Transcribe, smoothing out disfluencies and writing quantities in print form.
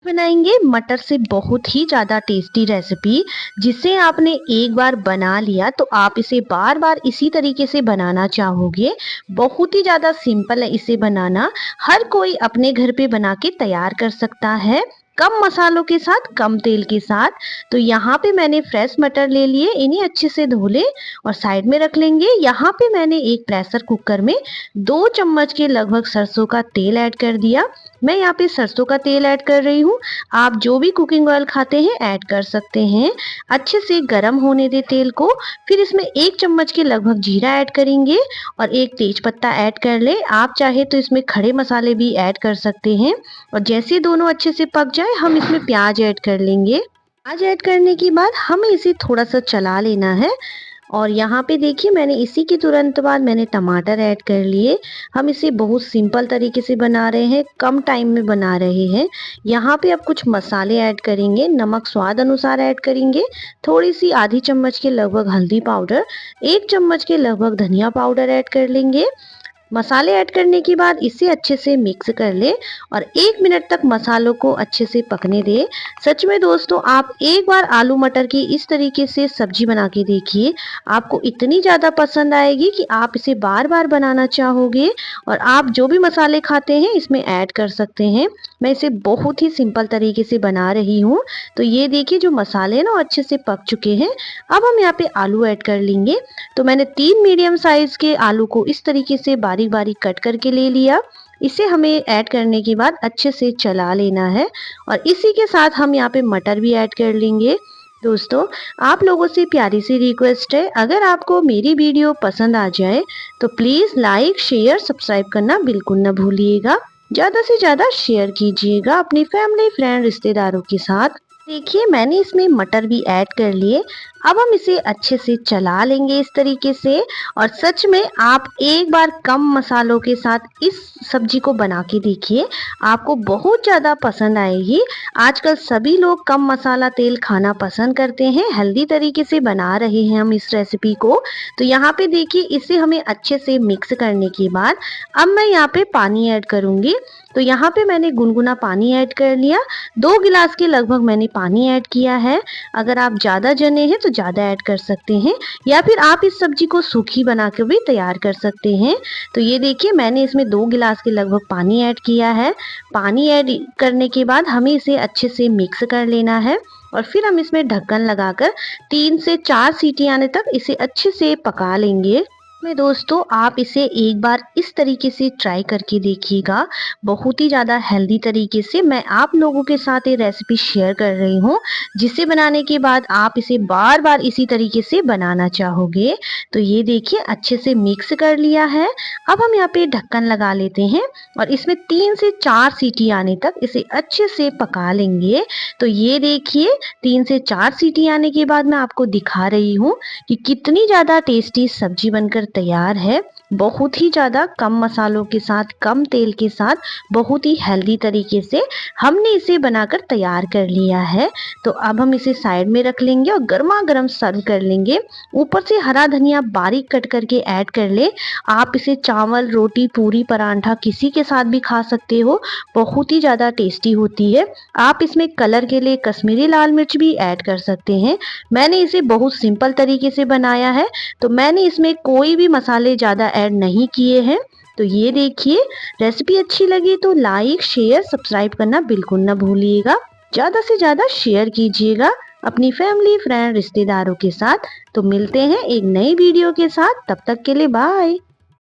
बनाएंगे मटर से बहुत ही ज़्यादा टेस्टी रेसिपी, जिसे आपने एक बार बना लिया तो आप इसे बार बार इसी तरीके से बनाना चाहोगे। बहुत ही ज़्यादा सिंपल है इसे बनाना, हर कोई अपने घर पे बना के तैयार कर सकता है, कम मसालों के साथ, कम तेल के साथ। तो यहाँ पे मैंने फ्रेश मटर ले लिए, इन्हें अच्छे से धो ले और साइड में रख लेंगे। यहाँ पे मैंने एक प्रेशर कुकर में 2 चम्मच के लगभग सरसों का तेल ऐड कर दिया। मैं यहाँ पे सरसों का तेल ऐड कर रही हूँ, आप जो भी कुकिंग ऑयल खाते हैं ऐड कर सकते हैं। अच्छे से गर्म होने दे तेल को। फिर इसमें 1 चम्मच के लगभग जीरा ऐड करेंगे और 1 तेज पत्ता ऐड कर ले। आप चाहे तो इसमें खड़े मसाले भी ऐड कर सकते हैं। और जैसे दोनों अच्छे से पक जाए हम इसमें प्याज ऐड कर लेंगे। प्याज ऐड करने के बाद हमें इसे थोड़ा सा चला लेना है। और यहाँ पे देखिए मैंने इसी के तुरंत बाद मैंने टमाटर ऐड कर लिए। हम इसे बहुत सिंपल तरीके से बना रहे हैं, कम टाइम में बना रहे हैं। यहाँ पे अब कुछ मसाले ऐड करेंगे, नमक स्वाद अनुसार ऐड करेंगे, थोड़ी सी आधी चम्मच के लगभग हल्दी पाउडर, 1 चम्मच के लगभग धनिया पाउडर ऐड कर लेंगे। मसाले ऐड करने के बाद इसे अच्छे से मिक्स कर ले और 1 मिनट तक मसालों को अच्छे से पकने दे। सच में दोस्तों, आप एक बार आलू मटर की इस तरीके से सब्जी बना के देखिए, आपको इतनी ज़्यादा पसंद आएगी कि आप इसे बार बार बनाना चाहोगे। और आप जो भी मसाले खाते हैं इसमें ऐड कर सकते हैं। मैं इसे बहुत ही सिंपल तरीके से बना रही हूँ। तो ये देखिए जो मसाले ना अच्छे से पक चुके हैं। अब हम यहाँ पे आलू ऐड कर लेंगे। तो मैंने 3 मीडियम साइज के आलू को इस तरीके से बारीक बारीक कट करके ले लिया। इसे हमें ऐड करने के बाद अच्छे से चला लेना है और इसी के साथ हम यहाँ पे मटर भी ऐड कर लेंगे। दोस्तों, आप लोगों से प्यारी सी रिक्वेस्ट है, अगर आपको मेरी वीडियो पसंद आ जाए तो प्लीज़ लाइक शेयर सब्सक्राइब करना बिल्कुल न भूलिएगा। ज़्यादा से ज़्यादा शेयर कीजिएगा अपनी फैमिली फ्रेंड रिश्तेदारों के साथ। देखिए मैंने इसमें मटर भी ऐड कर लिए। अब हम इसे अच्छे से चला लेंगे इस तरीके से। और सच में आप एक बार कम मसालों के साथ इस सब्जी को बना के देखिए, आपको बहुत ज़्यादा पसंद आएगी। आजकल सभी लोग कम मसाला तेल खाना पसंद करते हैं, हेल्दी तरीके से बना रहे हैं हम इस रेसिपी को। तो यहाँ पे देखिए इसे हमें अच्छे से मिक्स करने के बाद अब मैं यहाँ पे पानी ऐड करूँगी। तो यहाँ पे मैंने गुनगुना पानी ऐड कर लिया, 2 गिलास के लगभग मैंने पानी ऐड किया है। अगर आप ज़्यादा जने हैं तो ज़्यादा ऐड कर सकते हैं, या फिर आप इस सब्जी को सूखी बना के भी तैयार कर सकते हैं। तो ये देखिए मैंने इसमें 2 गिलास के लगभग पानी ऐड किया है। पानी ऐड करने के बाद हमें इसे अच्छे से मिक्स कर लेना है और फिर हम इसमें ढक्कन लगाकर 3 से 4 सीटी आने तक इसे अच्छे से पका लेंगे। में दोस्तों आप इसे एक बार इस तरीके से ट्राई करके देखिएगा, बहुत ही ज़्यादा हेल्दी तरीके से मैं आप लोगों के साथ ये रेसिपी शेयर कर रही हूँ, जिसे बनाने के बाद आप इसे बार बार इसी तरीके से बनाना चाहोगे। तो ये देखिए अच्छे से मिक्स कर लिया है। अब हम यहाँ पे ढक्कन लगा लेते हैं और इसमें 3 से 4 सीटी आने तक इसे अच्छे से पका लेंगे। तो ये देखिए 3 से 4 सीटी आने के बाद मैं आपको दिखा रही हूँ कि कितनी ज़्यादा टेस्टी सब्जी बनकर तैयार है। बहुत ही ज़्यादा कम मसालों के साथ, कम तेल के साथ, बहुत ही हेल्दी तरीके से हमने इसे बनाकर तैयार कर लिया है। तो अब हम इसे साइड में रख लेंगे और गर्मा गर्म सर्व कर लेंगे। ऊपर से हरा धनिया बारीक कट करके ऐड कर ले। आप इसे चावल, रोटी, पूरी, पराठा किसी के साथ भी खा सकते हो, बहुत ही ज़्यादा टेस्टी होती है। आप इसमें कलर के लिए कश्मीरी लाल मिर्च भी ऐड कर सकते हैं। मैंने इसे बहुत सिंपल तरीके से बनाया है, तो मैंने इसमें कोई भी मसाले ज़्यादा ऐड नहीं किए हैं। तो ये देखिए रेसिपी अच्छी लगी तो लाइक शेयर सब्सक्राइब करना बिल्कुल ना भूलिएगा। ज़्यादा से ज़्यादा शेयर कीजिएगा अपनी फैमिली फ्रेंड रिश्तेदारों के साथ। तो मिलते हैं एक नई वीडियो के साथ, तब तक के लिए बाय।